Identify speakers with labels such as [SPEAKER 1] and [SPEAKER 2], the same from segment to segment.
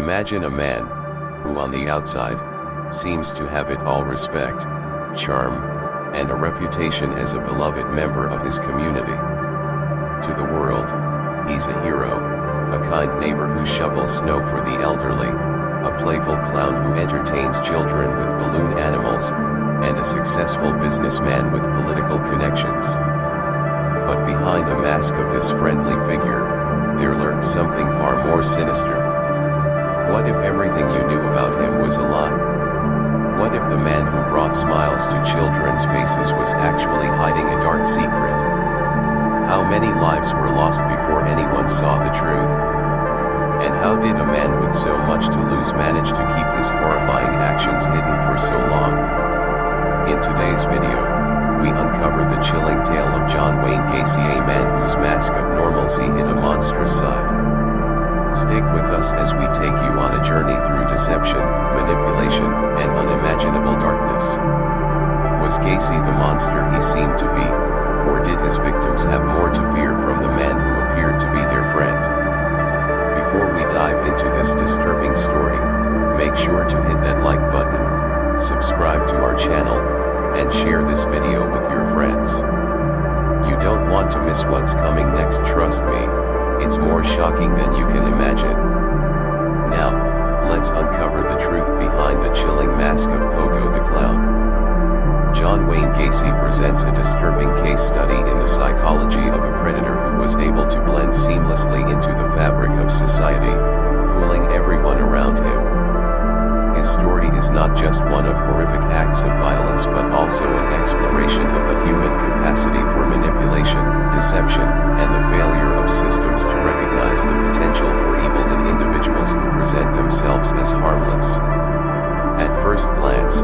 [SPEAKER 1] Imagine a man, who on the outside, seems to have it all: respect, charm, and a reputation as a beloved member of his community. To the world, he's a hero, a kind neighbor who shovels snow for the elderly, a playful clown who entertains children with balloon animals, and a successful businessman with political connections. But behind the mask of this friendly figure, there lurks something far more sinister. What if everything you knew about him was a lie? What if the man who brought smiles to children's faces was actually hiding a dark secret? How many lives were lost before anyone saw the truth? And how did a man with so much to lose manage to keep his horrifying actions hidden for so long? In today's video, we uncover the chilling tale of John Wayne Gacy, a man whose mask of normalcy hid a monstrous side. Stick with us as we take you on a journey through deception, manipulation, and unimaginable darkness. Was Gacy the monster he seemed to be, or did his victims have more to fear from the man who appeared to be their friend? Before we dive into this disturbing story, make sure to hit that like button, subscribe to our channel, and share this video with your friends. You don't want to miss what's coming next, trust me, it's more shocking than you can imagine. Now, let's uncover the truth behind the chilling mask of Pogo the Clown. John Wayne Gacy presents a disturbing case study in the psychology of a predator who was able to blend seamlessly into the fabric of society, fooling everyone around him. His story is not just one of horrific acts of violence but also an exploration of the human capacity for manipulation, deception, and the failure of systems to recognize the potential for evil in individuals who present themselves as harmless. At first glance,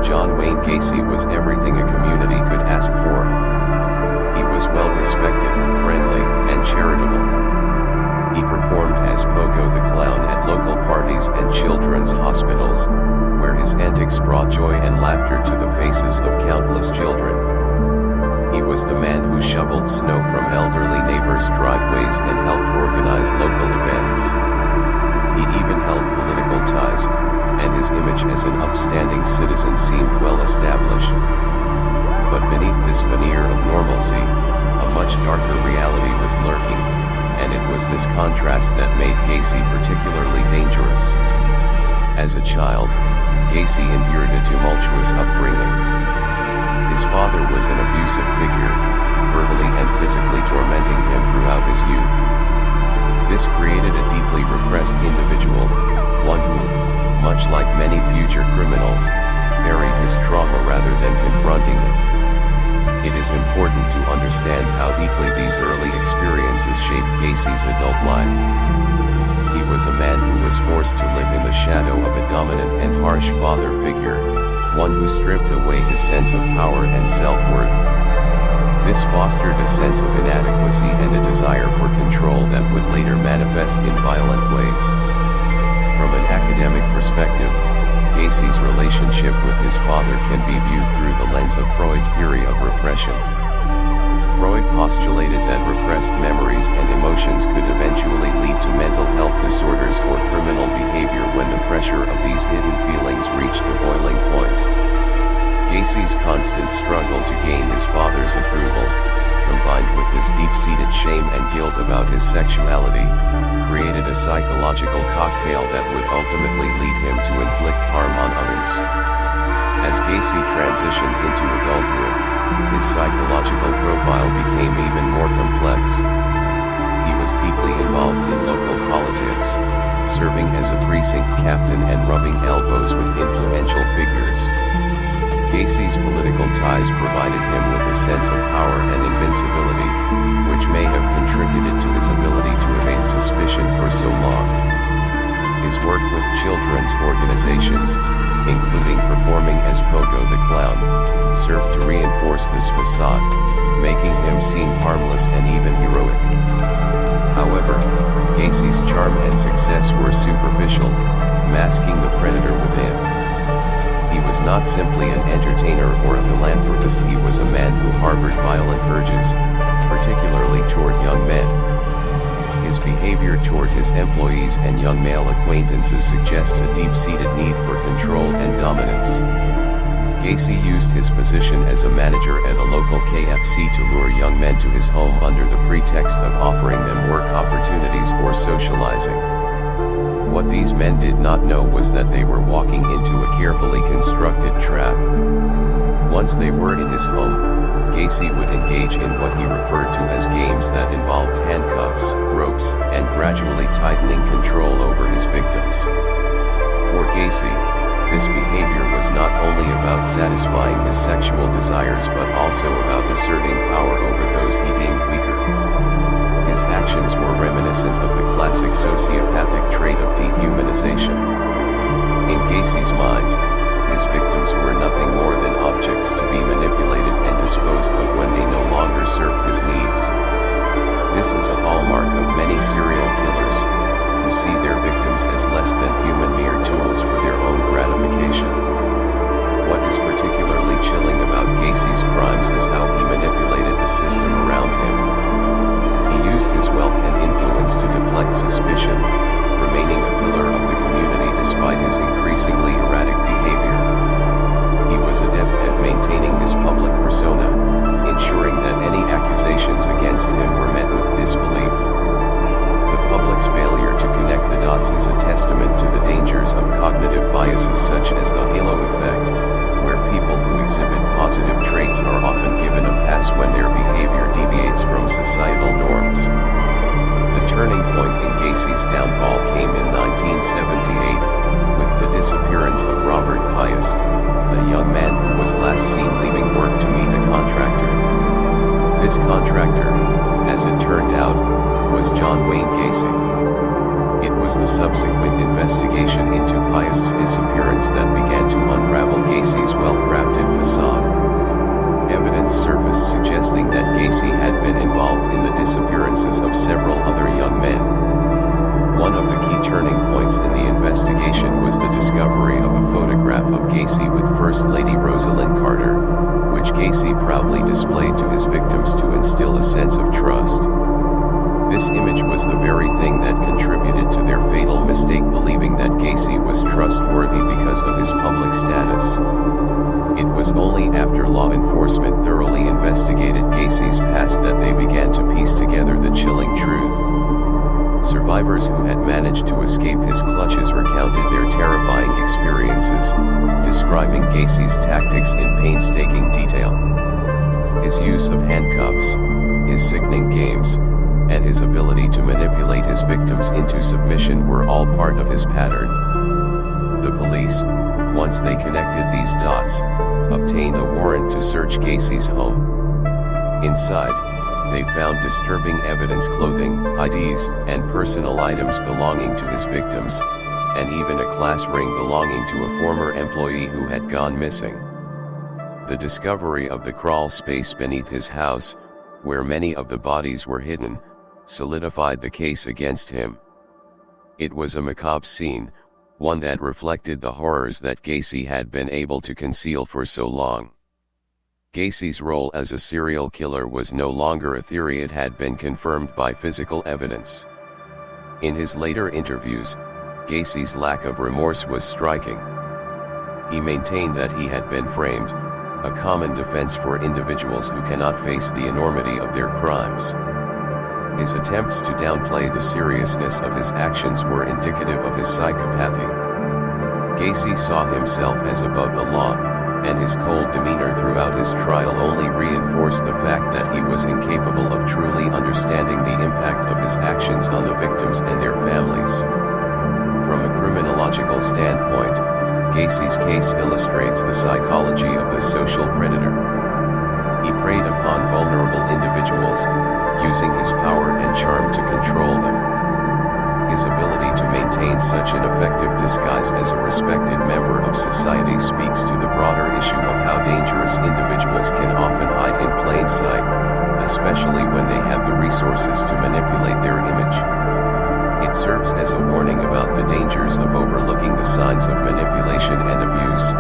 [SPEAKER 1] John Wayne Gacy was everything a community could ask for. He was well respected, friendly, and charitable. He performed as Pogo the Clown at local parties and children's hospitals, where his antics brought joy and laughter to the faces of countless children. He was the man who shoveled snow from elderly neighbors' driveways and helped organize local events. He even held political ties, and his image as an upstanding citizen seemed well established. But beneath this veneer of normalcy, a much darker reality was lurking, and it was this contrast that made Gacy particularly dangerous. As a child, Gacy endured a tumultuous upbringing. His father was an abusive figure, verbally and physically tormenting him throughout his youth. This created a deeply repressed individual, one who, much like many future criminals, buried his trauma rather than confronting it. It is important to understand how deeply these early experiences shaped Gacy's adult life. He was a man who was forced to live in the shadow of a dominant and harsh father figure, one who stripped away his sense of power and self-worth. This fostered a sense of inadequacy and a desire for control that would later manifest in violent ways. From an academic perspective, Gacy's relationship with his father can be viewed through the lens of Freud's theory of repression. Freud postulated that repressed memories and emotions could eventually lead to mental health disorders or criminal behavior when the pressure of these hidden feelings reached a boiling point. Gacy's constant struggle to gain his father's approval, combined with his deep-seated shame and guilt about his sexuality, created a psychological cocktail that would ultimately lead him to inflict harm on others. As Gacy transitioned into adulthood, his psychological profile became even more complex. He was deeply involved in local politics, serving as a precinct captain and rubbing elbows with influential figures. Gacy's political ties provided him with a sense of power and invincibility, which may have contributed to his ability to evade suspicion for so long. His work with children's organizations, including performing as Pogo the Clown, served to reinforce this facade, making him seem harmless and even heroic. However, Gacy's charm and success were superficial, masking the predator within. He was not simply an entertainer or a philanthropist, he was a man who harbored violent urges, particularly toward young men. His behavior toward his employees and young male acquaintances suggests a deep-seated need for control and dominance. Gacy used his position as a manager at a local KFC to lure young men to his home under the pretext of offering them work opportunities or socializing. What these men did not know was that they were walking into a carefully constructed trap. Once they were in his home, Gacy would engage in what he referred to as games that involved handcuffs, ropes, and gradually tightening control over his victims. For Gacy, this behavior was not only about satisfying his sexual desires but also about asserting power over those he deemed weaker. His actions were reminiscent of the classic sociopathic trait of dehumanization. In Gacy's mind, his victims were nothing more than objects to be manipulated and disposed of when they no longer served his needs. This is a hallmark of many serial killers, who see their victims as less than human mere tools for their own gratification. What is particularly chilling about Gacy's crimes is how he manipulated the system around him. He used his wealth and influence to deflect suspicion, remaining a pillar of the community despite his increasingly erratic behavior. He was adept at maintaining his public persona, ensuring that any accusations against him were met with disbelief. The public's failure to connect the dots is a testament to the dangers of cognitive biases such as the halo effect, where people who exhibit positive traits are often given a pass when their behavior deviates from societal norms. The turning point in Gacy's downfall came in 1978, with the disappearance of Robert Piest, a young man who was last seen leaving work to meet a contractor. This contractor, as it turned out, was John Wayne Gacy. It was the subsequent investigation into Piest's disappearance that began to unravel Gacy's well-crafted facade. Evidence surfaced suggesting that Gacy had been involved in the disappearances of several other young men. One of the key turning points in the investigation was the discovery of a photograph of Gacy with First Lady Rosalind Carter, which Gacy proudly displayed to his victims to instill a sense of trust. This image was the very thing that contributed to their fatal mistake, believing that Gacy was trustworthy because of his public status. It was only after law enforcement thoroughly investigated Gacy's past that they began to piece together the chilling truth. Survivors who had managed to escape his clutches recounted their terrifying experiences, describing Gacy's tactics in painstaking detail. His use of handcuffs, his sickening games, and his ability to manipulate his victims into submission were all part of his pattern. The police, once they connected these dots, obtained a warrant to search Gacy's home. Inside, they found disturbing evidence: clothing, IDs, and personal items belonging to his victims, and even a class ring belonging to a former employee who had gone missing. The discovery of the crawl space beneath his house, where many of the bodies were hidden, solidified the case against him. It was a macabre scene, one that reflected the horrors that Gacy had been able to conceal for so long. Gacy's role as a serial killer was no longer a theory, it had been confirmed by physical evidence. In his later interviews, Gacy's lack of remorse was striking. He maintained that he had been framed, a common defense for individuals who cannot face the enormity of their crimes. His attempts to downplay the seriousness of his actions were indicative of his psychopathy. Gacy saw himself as above the law, and his cold demeanor throughout his trial only reinforced the fact that he was incapable of truly understanding the impact of his actions on the victims and their families. From a criminological standpoint, Gacy's case illustrates the psychology of the social predator. He preyed upon vulnerable individuals, using his power and charm to control them. His ability to maintain such an effective disguise as a respected member of society speaks to the broader issue of how dangerous individuals can often hide in plain sight, especially when they have the resources to manipulate their image. It serves as a warning about the dangers of overlooking the signs of manipulation and abuse,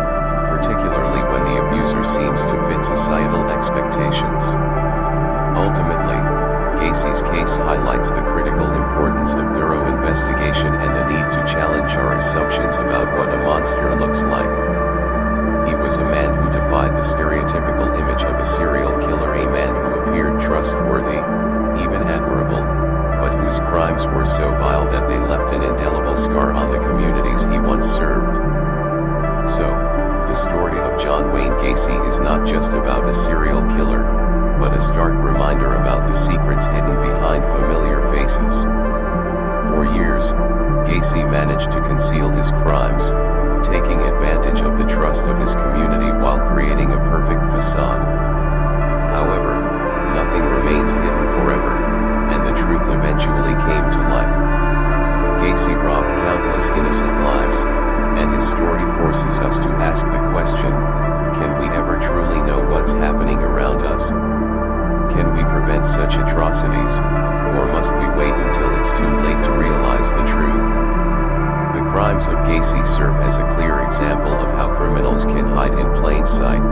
[SPEAKER 1] particularly when the abuser seems to fit societal expectations. Ultimately, Gacy's case highlights the critical importance of thorough investigation and the need to challenge our assumptions about what a monster looks like. He was a man who defied the stereotypical image of a serial killer, a man who appeared trustworthy, even admirable, but whose crimes were so vile that they left an indelible scar on the communities he once served. So, the story of John Wayne Gacy is not just about a serial killer, but a stark reminder about the secrets hidden behind familiar faces. For years, Gacy managed to conceal his crimes, taking advantage of the trust of his community while creating a perfect facade. However, nothing remains hidden forever, and the truth eventually came to light. Gacy robbed countless innocent lives, and his story forces us to ask the question, can we ever truly know what's happening around us? Can we prevent such atrocities, or must we wait until it's too late to realize the truth? The crimes of Gacy serve as a clear example of how criminals can hide in plain sight,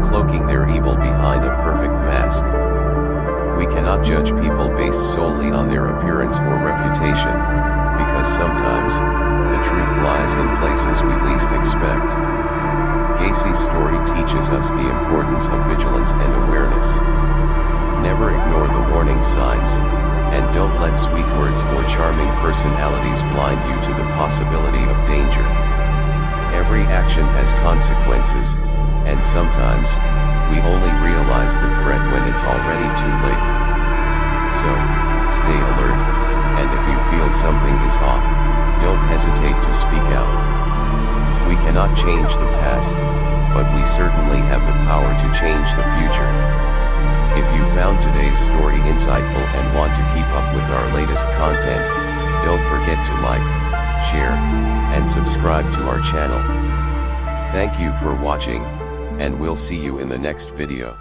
[SPEAKER 1] cloaking their evil behind a perfect mask. We cannot judge people based solely on their appearance or reputation, because sometimes, the truth lies in places we least expect. Gacy's story teaches us the importance of vigilance and awareness. Never ignore the warning signs, and don't let sweet words or charming personalities blind you to the possibility of danger. Every action has consequences, and sometimes, we only realize the threat when it's already too late. So, stay alert, and if you feel something is off, don't hesitate to speak out. We cannot change the past, but we certainly have the power to change the future. If you found today's story insightful and want to keep up with our latest content, don't forget to like, share, and subscribe to our channel. Thank you for watching, and we'll see you in the next video.